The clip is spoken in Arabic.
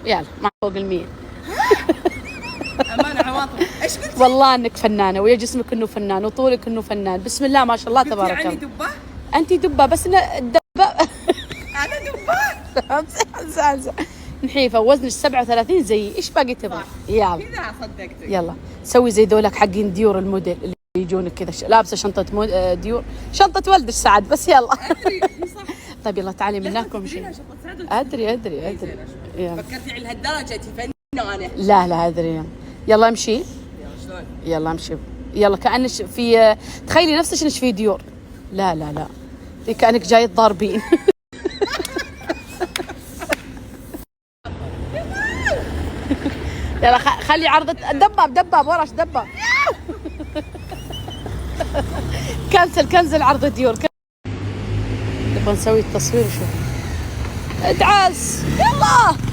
يلا مع فوق ال100. امانه عواطف، ايش قلت؟ والله انك فنانه، ويا جسمك انه فنان، وطولك انه فنان، بسم الله ما شاء الله تبارك الله. يعني دبه؟ انت دبه، بس الدبه انا دبه. نحيفه، وزنك 37 زيي، ايش باقي تبغى؟ يلا كذا صدقتك. يلا سوي زي ذولك حقين ديور الموديل اللي يجونك كذا لابسه شنطه ديور، شنطه ولدك سعد، بس يلا. ادري صح. طيب يلا تعالي منكم شيء. ادري يلا. فكرتي على هالدرجه فنانه؟ لا ادري. يلا امشي. شلون؟ يلا امشي. يلا كانك في، تخيلي نفسك انك في ديور. لا كانك جاي تضاربين. يلا خلي عرضة دباب وراش دباب. كنسل عرض ديور. نبغى نسوي التصوير وشوف. ادعس يلا.